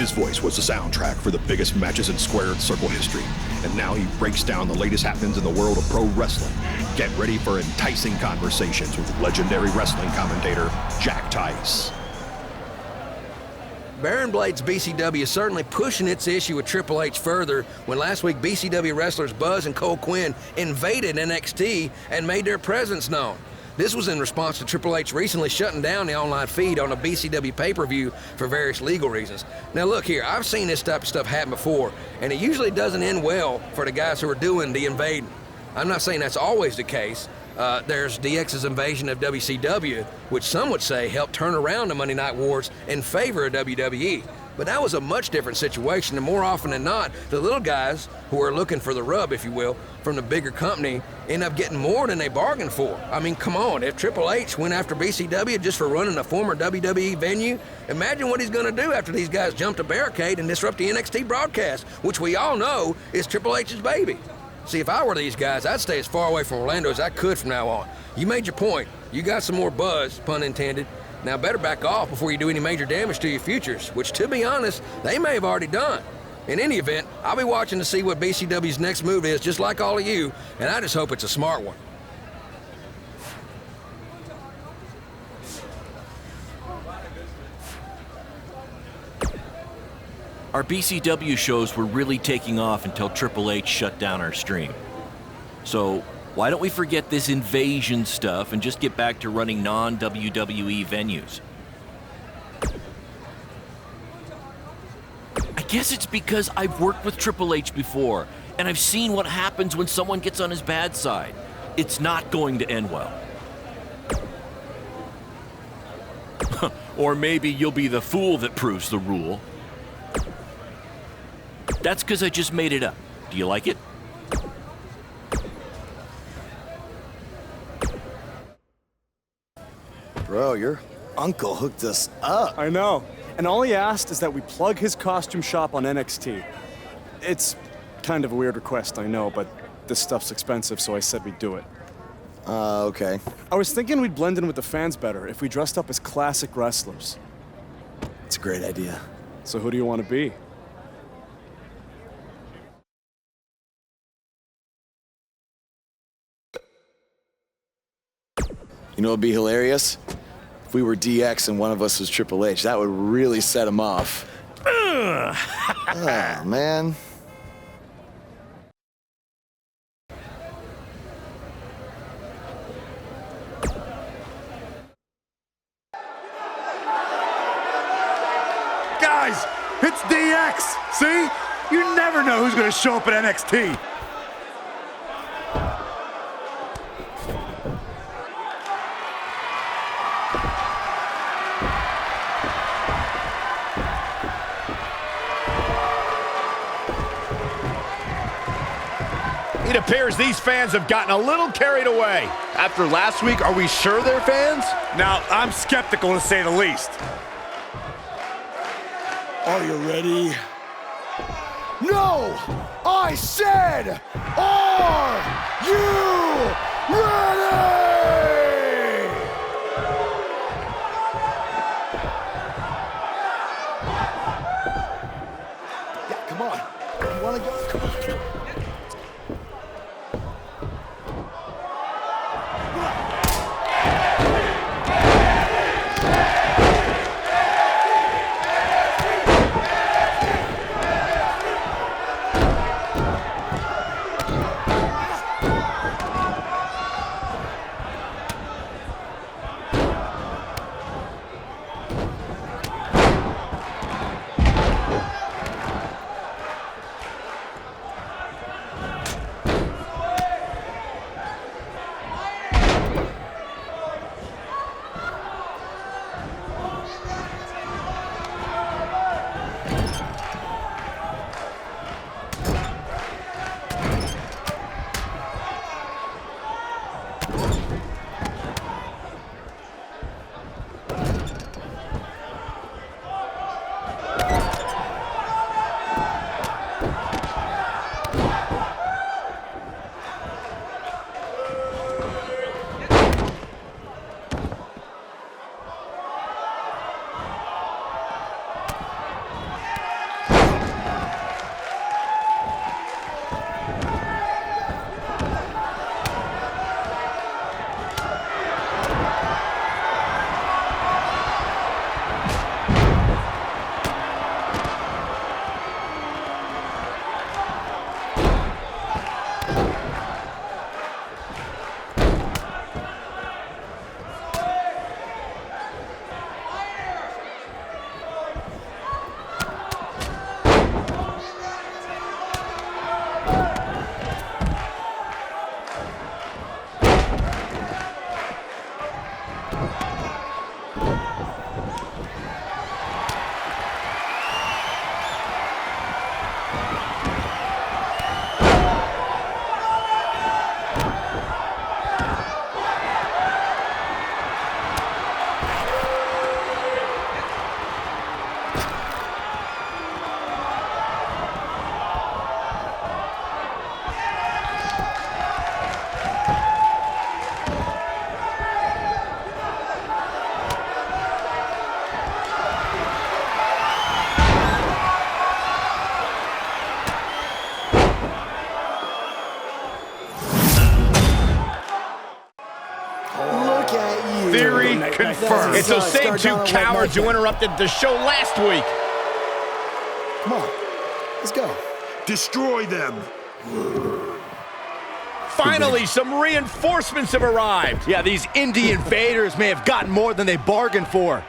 His voice was the soundtrack for the biggest matches in square circle history, and now he breaks down the latest happenings in the world of pro wrestling. Get ready for enticing conversations with legendary wrestling commentator Jack Tice. Baron Blade's BCW is certainly pushing its issue with Triple H further when last week BCW wrestlers Buzz and Cole Quinn invaded NXT and made their presence known. This was in response to Triple H recently shutting down the online feed on a BCW pay-per-view for various legal reasons. Now look here, I've seen this type of stuff happen before, and it usually doesn't end well for the guys who are doing the invading. I'm not saying that's always the case. There's DX's invasion of WCW, which some would say helped turn around the Monday Night Wars in favor of WWE. But that was a much different situation, and more often than not, the little guys who are looking for the rub, if you will, from the bigger company end up getting more than they bargained for. I mean, come on, if Triple H went after BCW just for running a former WWE venue, imagine what he's gonna do after these guys jump a barricade and disrupt the NXT broadcast, which we all know is Triple H's baby. See, if I were these guys, I'd stay as far away from Orlando as I could from now on. You made your point. You got some more buzz, pun intended. Now better back off before you do any major damage to your futures, which, to be honest, they may have already done. In any event, I'll be watching to see what BCW's next move is, just like all of you, and I just hope it's a smart one. Our BCW shows were really taking off until Triple H shut down our stream. So why don't we forget this invasion stuff and just get back to running non-WWE venues? I guess it's because I've worked with Triple H before, and I've seen what happens when someone gets on his bad side. It's not going to end well. Or maybe you'll be the fool that proves the rule. That's because I just made it up. Do you like it? Bro, your uncle hooked us up. I know. And all he asked is that we plug his costume shop on NXT. It's kind of a weird request, I know, but this stuff's expensive, so I said we'd do it. Okay. I was thinking we'd blend in with the fans better if we dressed up as classic wrestlers. It's a great idea. So who do you want to be? You know what'd be hilarious? If we were DX and one of us was Triple H, that would really set him off. Oh, man. Guys, it's DX! See? You never know who's gonna show up at NXT. It appears these fans have gotten a little carried away. After last week, are we sure they're fans? Now, I'm skeptical to say the least. Are you ready? No! I said, are you ready? Yeah, come on. You wanna go? Come on. firm. It's those same two cowards who interrupted the show last week. Come on, let's go. Destroy them. Finally, some reinforcements have arrived. Yeah, these indie invaders may have gotten more than they bargained for.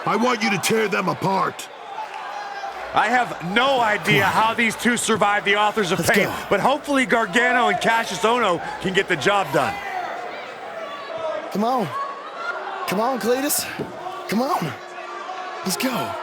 I want you to tear them apart. I have no idea how these two survive the Authors of Pain, but hopefully Gargano and Cassius Ohno can get the job done. Come on. Come on, Cletus. Come on. Let's go.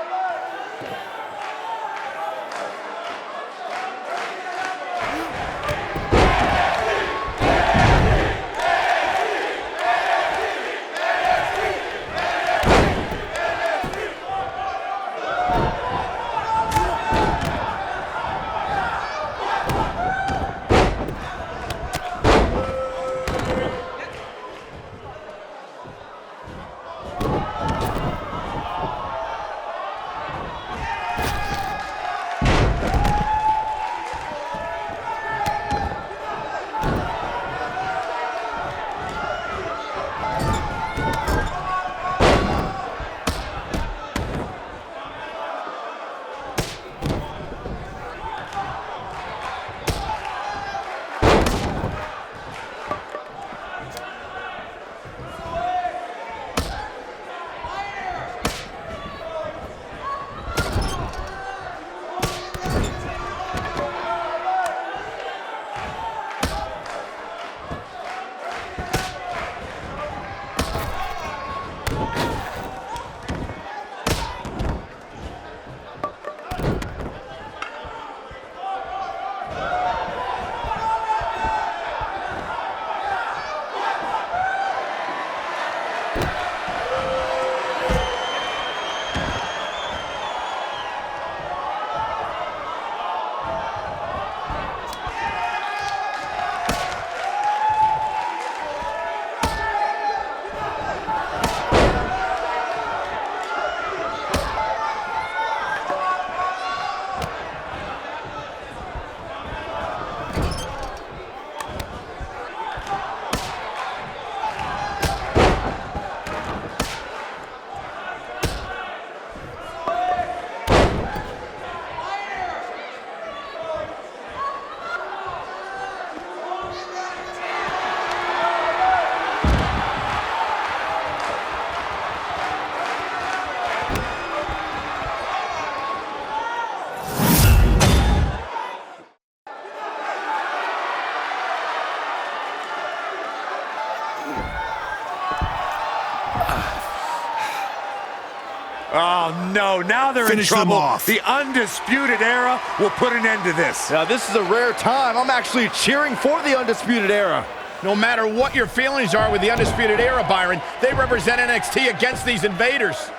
Oh, no, now they're Finish in them trouble. off. The Undisputed Era will put an end to this. Now, this is a rare time. I'm actually cheering for the Undisputed Era. No matter what your feelings are with the Undisputed Era, Byron, they represent NXT against these invaders.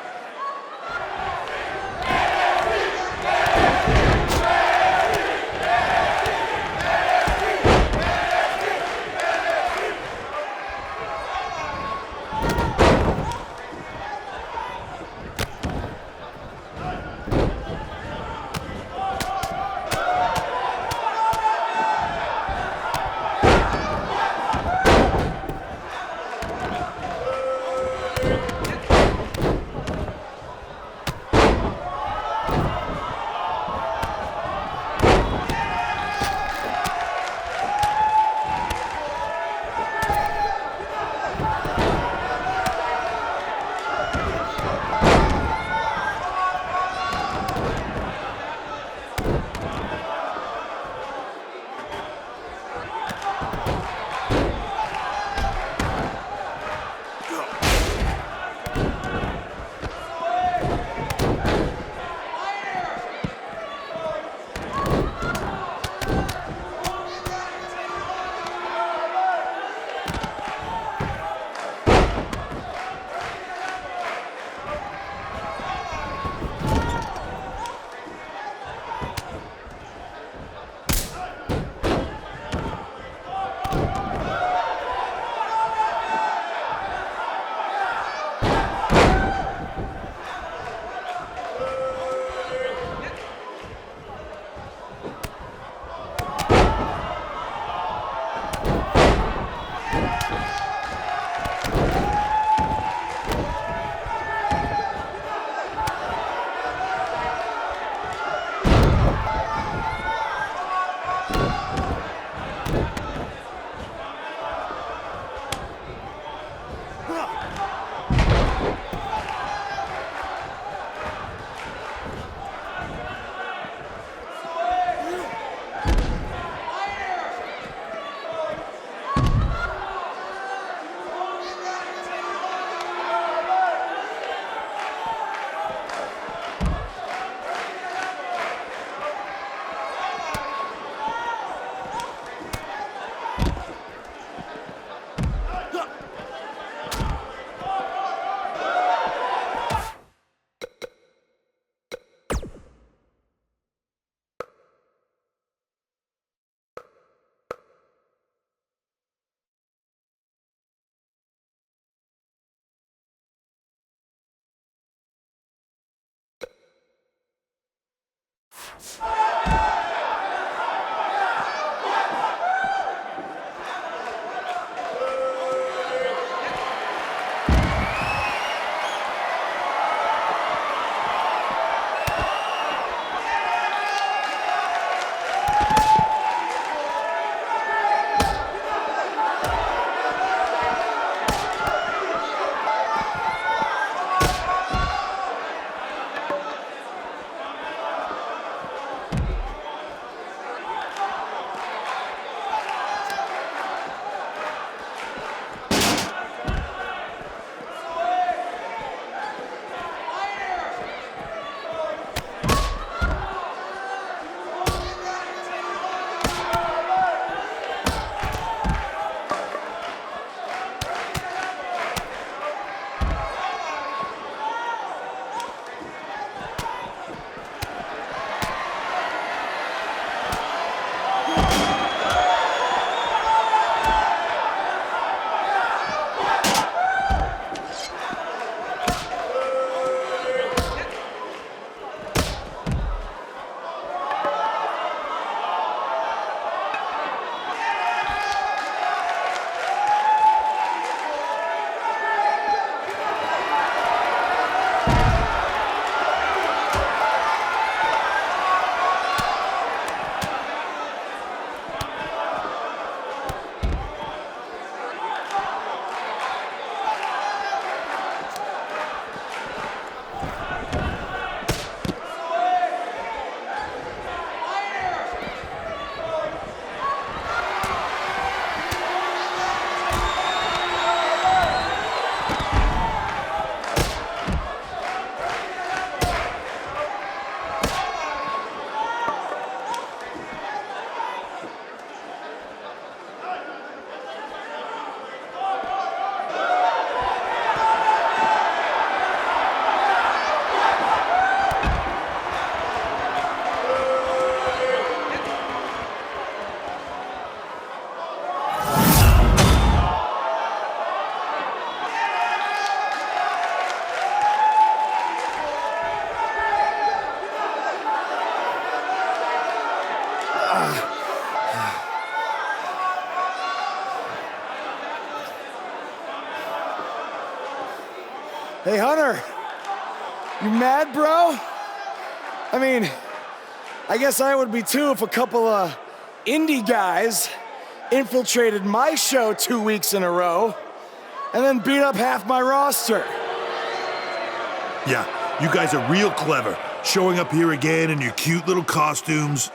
Hey, Hunter, you mad, bro? I mean, I guess I would be too if a couple of indie guys infiltrated my show 2 weeks in a row and then beat up half my roster. Yeah, you guys are real clever, showing up here again in your cute little costumes.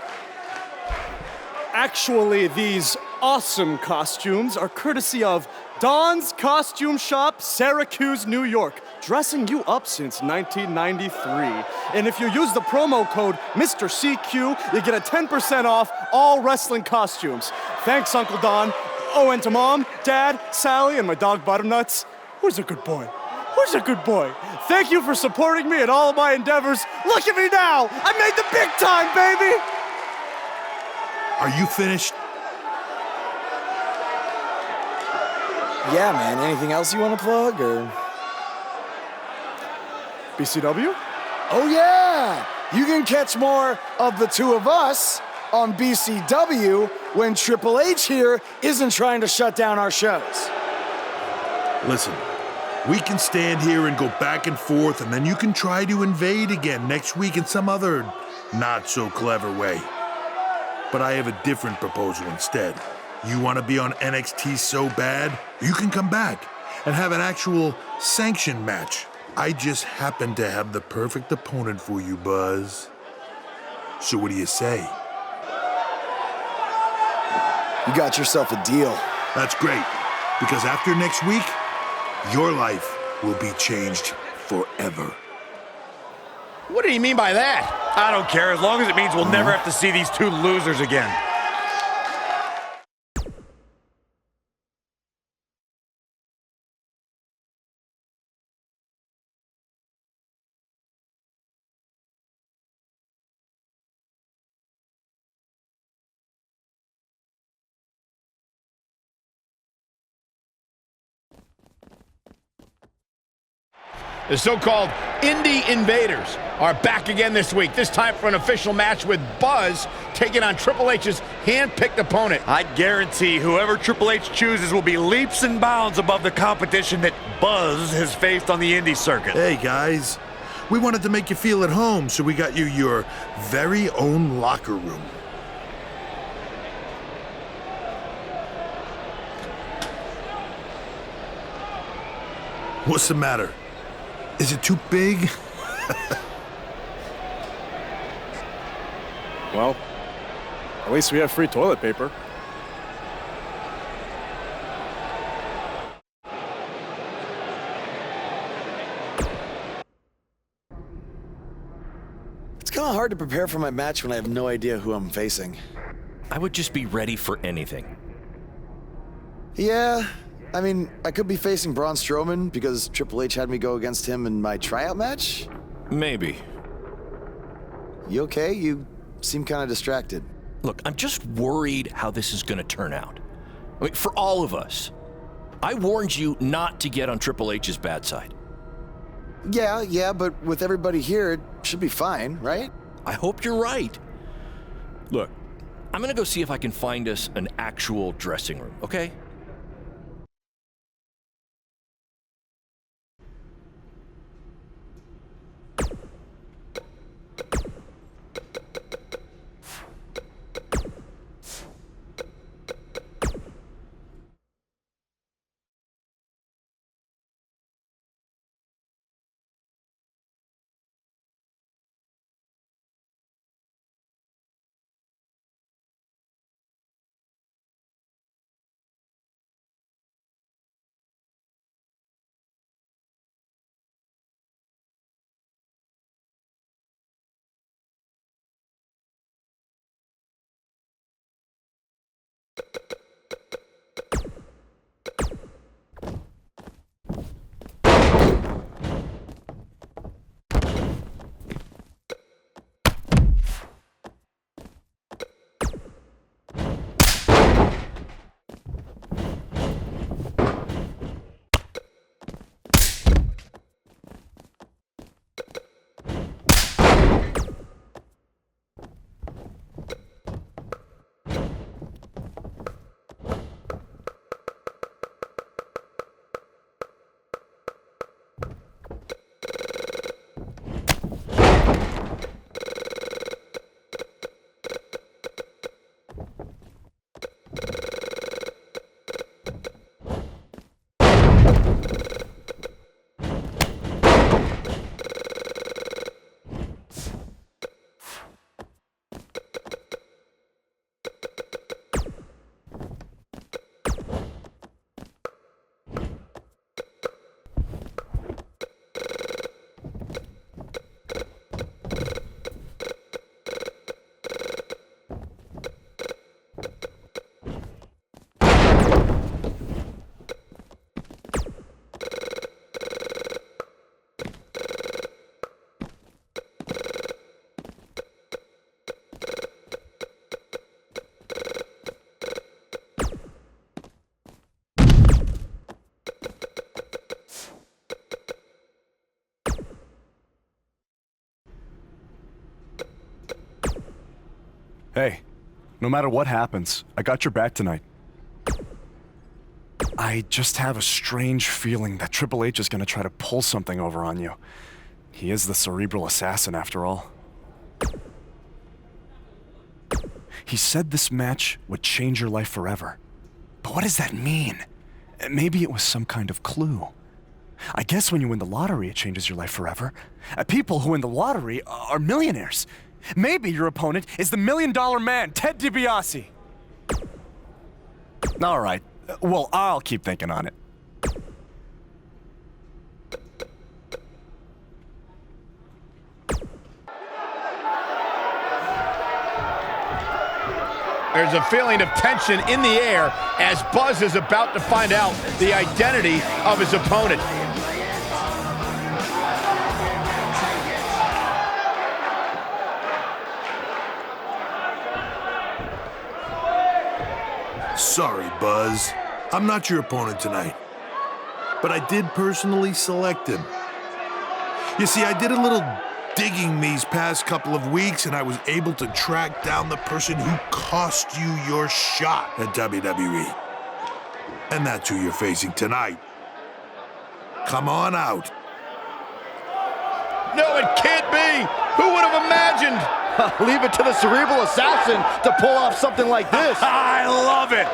Actually, these awesome costumes are courtesy of Don's Costume Shop, Syracuse, New York, dressing you up since 1993. And if you use the promo code Mr. CQ, you get a 10% off all wrestling costumes. Thanks, Uncle Don. Oh, and to Mom, Dad, Sally, and my dog Butternuts. Who's a good boy? Who's a good boy? Thank you for supporting me in all of my endeavors. Look at me now! I made the big time, baby! Are you finished? Yeah, man. Anything else you want to plug, or? BCW? Oh, yeah! You can catch more of the two of us on BCW when Triple H here isn't trying to shut down our shows. Listen, we can stand here and go back and forth, and then you can try to invade again next week in some other not-so-clever way. But I have a different proposal instead. You want to be on NXT so bad, you can come back and have an actual sanctioned match. I just happen to have the perfect opponent for you, Buzz. So what do you say? You got yourself a deal. That's great, because after next week, your life will be changed forever. What do you mean by that? I don't care, as long as it means we'll never have to see these two losers again. The so-called Indie Invaders are back again this week, this time for an official match with Buzz taking on Triple H's hand-picked opponent. I guarantee whoever Triple H chooses will be leaps and bounds above the competition that Buzz has faced on the indie circuit. Hey, guys. We wanted to make you feel at home, so we got you your very own locker room. What's the matter? Is it too big? Well, at least we have free toilet paper. It's kind of hard to prepare for my match when I have no idea who I'm facing. I would just be ready for anything. Yeah, I mean, I could be facing Braun Strowman because Triple H had me go against him in my tryout match. Maybe. You okay? You seem kind of distracted. Look, I'm just worried how this is going to turn out. I mean, for all of us. I warned you not to get on Triple H's bad side. Yeah, but with everybody here, it should be fine, right? I hope you're right. Look, I'm going to go see if I can find us an actual dressing room, okay? Hey, no matter what happens, I got your back tonight. I just have a strange feeling that Triple H is gonna try to pull something over on you. He is the cerebral assassin, after all. He said this match would change your life forever. But what does that mean? Maybe it was some kind of clue. I guess when you win the lottery, it changes your life forever. People who win the lottery are millionaires. Maybe your opponent is the $1 Million Man, Ted DiBiase. All right. Well, I'll keep thinking on it. There's a feeling of tension in the air as Buzz is about to find out the identity of his opponent. Sorry, Buzz. I'm not your opponent tonight. But I did personally select him. You see, I did a little digging these past couple of weeks, and I was able to track down the person who cost you your shot at WWE. And that's who you're facing tonight. Come on out. No, it can't be! Who would have imagined? Leave it to the cerebral assassin to pull off something like this. I love it.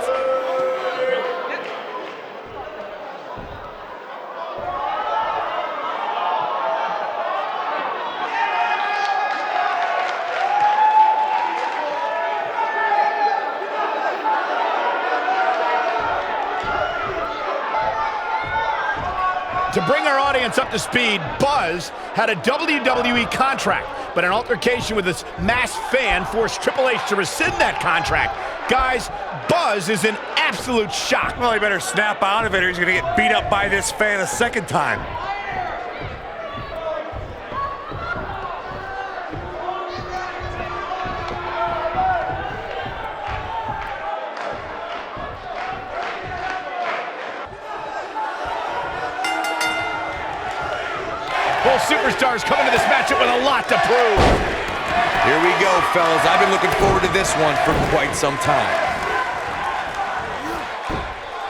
To bring our audience up to speed, Buzz had a WWE contract, but an altercation with his masked fan forced Triple H to rescind that contract. Guys, Buzz is in absolute shock. Well, he better snap out of it or he's going to get beat up by this fan a second time. Both superstars coming to this matchup with a lot to prove. Here we go, fellas. I've been looking forward to this one for quite some time.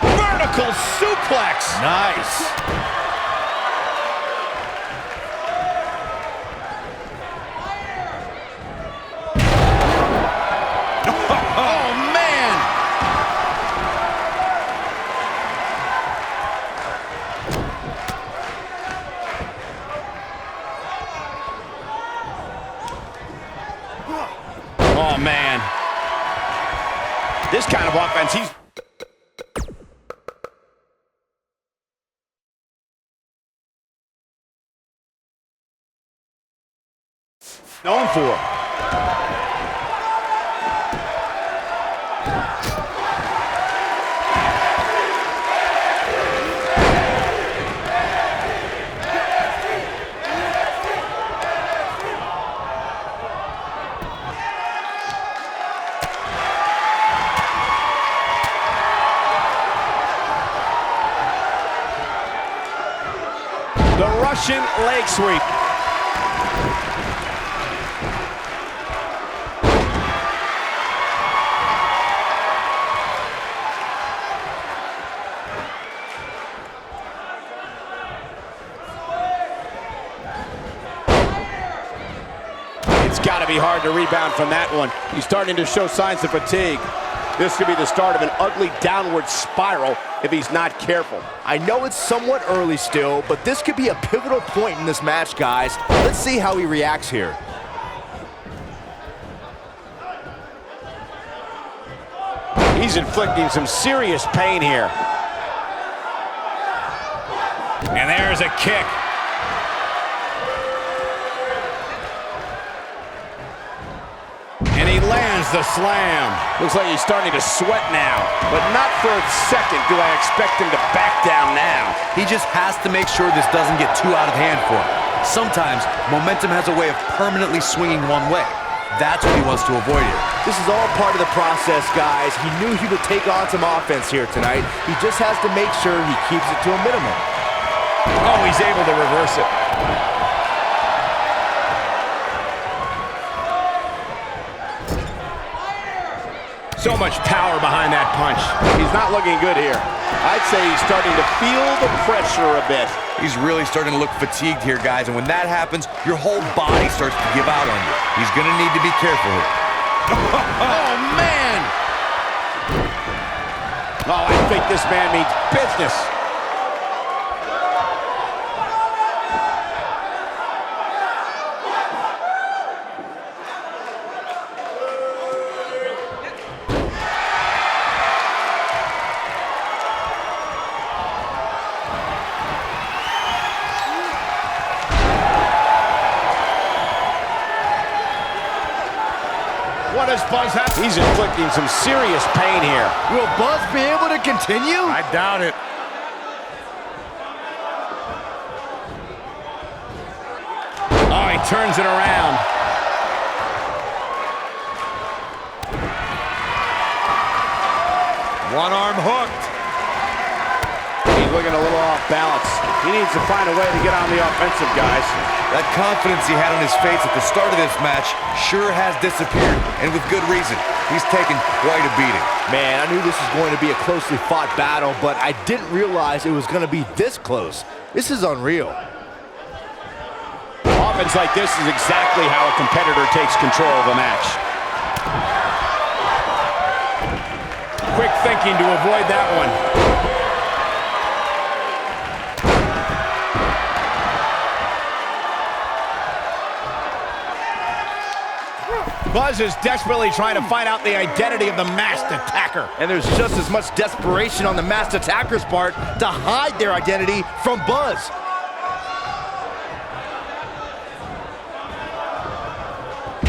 Vertical suplex. Nice. Oh, man. Oh, man. This kind of offense, he's... known for. The Russian leg sweep. It's got to be hard to rebound from that one. He's starting to show signs of fatigue. This could be the start of an ugly downward spiral if he's not careful. I know it's somewhat early still, but this could be a pivotal point in this match, guys. Let's see how he reacts here. He's inflicting some serious pain here. And there's a kick. And he lands the slam. Looks like he's starting to sweat now. But not for a second do I expect him to back down now. He just has to make sure this doesn't get too out of hand for him. Sometimes, momentum has a way of permanently swinging one way. That's what he wants to avoid here. This is all part of the process, guys. He knew he would take on some offense here tonight. He just has to make sure he keeps it to a minimum. Oh, he's able to reverse it. So much power behind that punch. He's not looking good here. I'd say he's starting to feel the pressure a bit. He's really starting to look fatigued here, guys, and when that happens, your whole body starts to give out on you. He's going to need to be careful here. Oh, man! Oh, I think this man means business. What does Buzz have? He's inflicting some serious pain here. Will Buzz be able to continue? I doubt it. Oh, he turns it around. One arm hooked. He looking a little off balance. He needs to find a way to get on the offensive, guys. That confidence he had on his face at the start of this match sure has disappeared, and with good reason. He's taken quite a beating. Man, I knew this was going to be a closely fought battle, but I didn't realize it was going to be this close. This is unreal. Offense like this is exactly how a competitor takes control of a match. Quick thinking to avoid that one. Buzz is desperately trying to find out the identity of the masked attacker. And there's just as much desperation on the masked attacker's part to hide their identity from Buzz.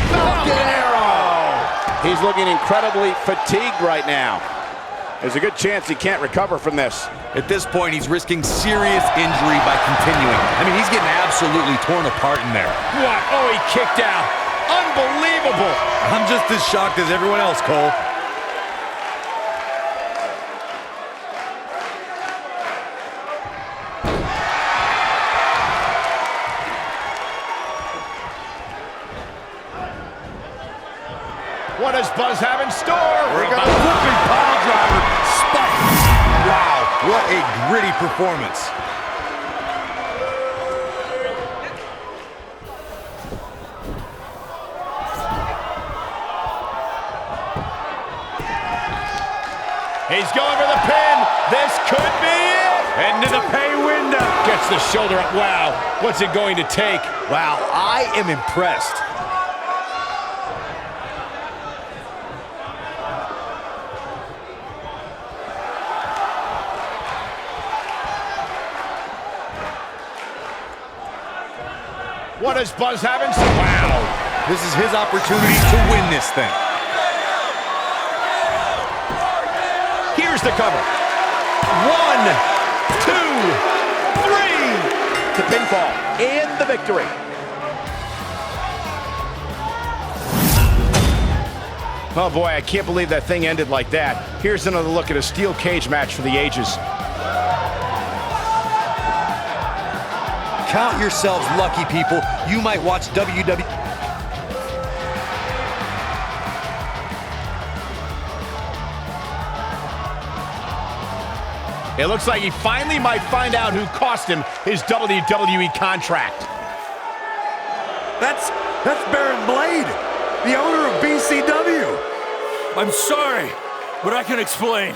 Falcon Arrow! He's looking incredibly fatigued right now. There's a good chance he can't recover from this. At this point, he's risking serious injury by continuing. I mean, he's getting absolutely torn apart in there. What? Oh, he kicked out. Unbelievable! I'm just as shocked as everyone else, Cole. What does Buzz have in store? We're going to whooping pile driver. Spike. Wow, what a gritty performance. He's going for the pin. This could be it. Into the pay window. Gets the shoulder up. Wow. What's it going to take? Wow, I am impressed. What does Buzz have in store? Wow. This is his opportunity to win this thing. Here's the cover. 1, 2, 3. The pinfall and the victory. Oh boy, I can't believe that thing ended like that. Here's another look at a steel cage match for the ages. Count yourselves lucky, people. You might watch WWE. It looks like he finally might find out who cost him his WWE contract. That's Baron Blade, the owner of BCW. I'm sorry, but I can explain.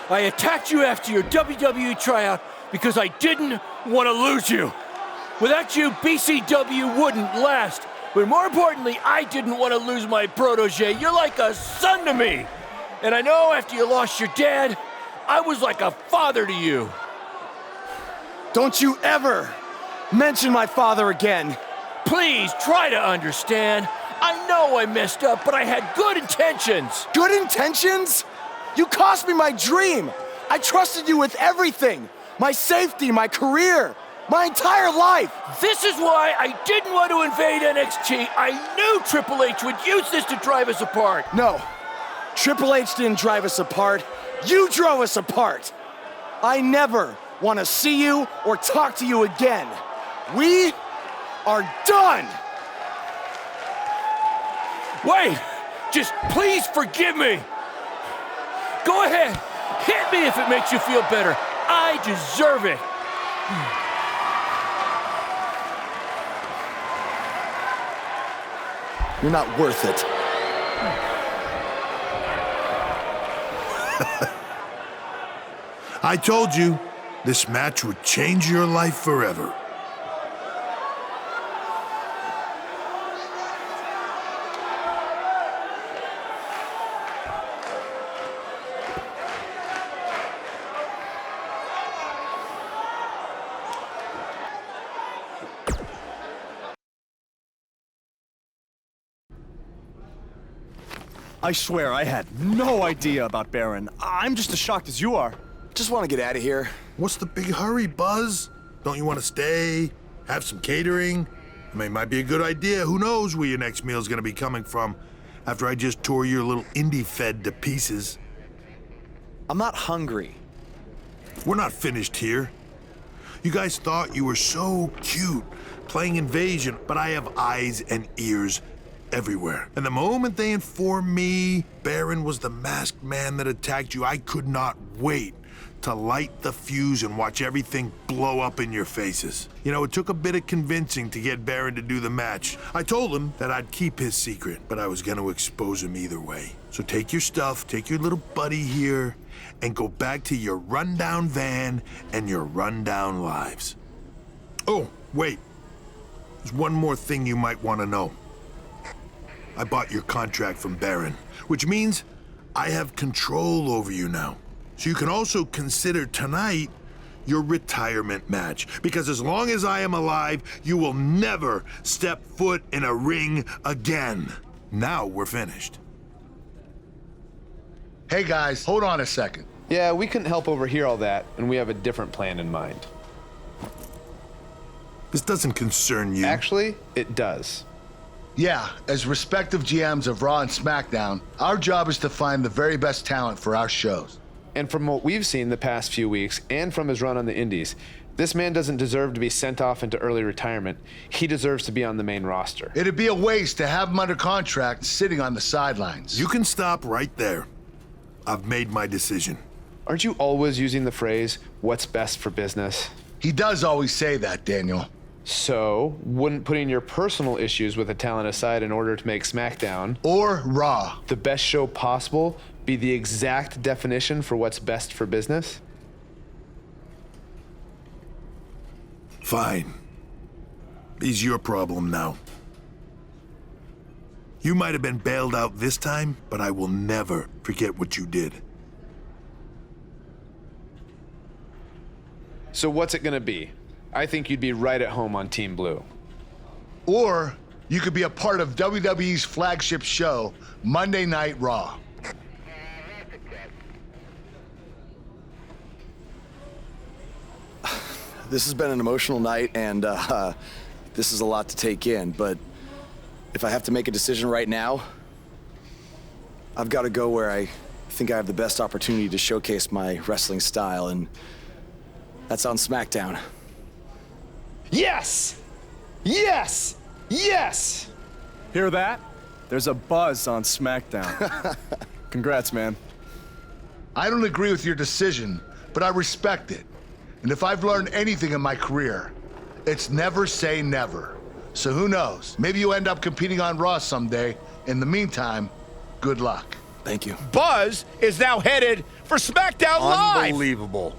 I attacked you after your WWE tryout because I didn't want to lose you. Without you, BCW wouldn't last. But more importantly, I didn't want to lose my protege. You're like a son to me. And I know after you lost your dad, I was like a father to you. Don't you ever mention my father again. Please try to understand. I know I messed up, but I had good intentions. Good intentions? You cost me my dream. I trusted you with everything. My safety, my career, my entire life. This is why I didn't want to invade NXT. I knew Triple H would use this to drive us apart. No, Triple H didn't drive us apart. You drove us apart. I never want to see you or talk to you again. We are done. Wait, just please forgive me. Go ahead, hit me if it makes you feel better. I deserve it. You're not worth it. I told you, this match would change your life forever. I swear I had no idea about Baron. I'm just as shocked as you are. Just want to get out of here. What's the big hurry, Buzz? Don't you want to stay? Have some catering? I mean, it might be a good idea. Who knows where your next meal's gonna be coming from after I just tore your little indie fed to pieces. I'm not hungry. We're not finished here. You guys thought you were so cute playing Invasion, but I have eyes and ears everywhere. And the moment they informed me Baron was the masked man that attacked you, I could not wait to light the fuse and watch everything blow up in your faces. You know, it took a bit of convincing to get Baron to do the match. I told him that I'd keep his secret, but I was gonna expose him either way. So take your stuff, take your little buddy here, and go back to your rundown van and your rundown lives. Oh, wait. There's one more thing you might want to know. I bought your contract from Baron, which means I have control over you now. So you can also consider tonight your retirement match, because as long as I am alive, you will never step foot in a ring again. Now we're finished. Hey guys, hold on a second. Yeah, we couldn't help overhear all that, and we have a different plan in mind. This doesn't concern you. Actually, it does. Yeah, as respective GMs of Raw and SmackDown, our job is to find the very best talent for our shows. And from what we've seen the past few weeks, and from his run on the Indies, this man doesn't deserve to be sent off into early retirement. He deserves to be on the main roster. It'd be a waste to have him under contract sitting on the sidelines. You can stop right there. I've made my decision. Aren't you always using the phrase, what's best for business? He does always say that, Daniel. So, wouldn't putting your personal issues with a talent aside in order to make SmackDown, or Raw, the best show possible, be the exact definition for what's best for business? Fine. It's your problem now. You might have been bailed out this time, but I will never forget what you did. So what's it gonna be? I think you'd be right at home on Team Blue. Or you could be a part of WWE's flagship show, Monday Night Raw. This has been an emotional night, and this is a lot to take in, but if I have to make a decision right now, I've got to go where I think I have the best opportunity to showcase my wrestling style, and that's on SmackDown. Yes! Yes! Yes! Hear that? There's a buzz on SmackDown. Congrats, man. I don't agree with your decision, but I respect it. And if I've learned anything in my career, it's never say never. So who knows? Maybe you end up competing on Raw someday. In the meantime, good luck. Thank you. Buzz is now headed for SmackDown Live. Unbelievable.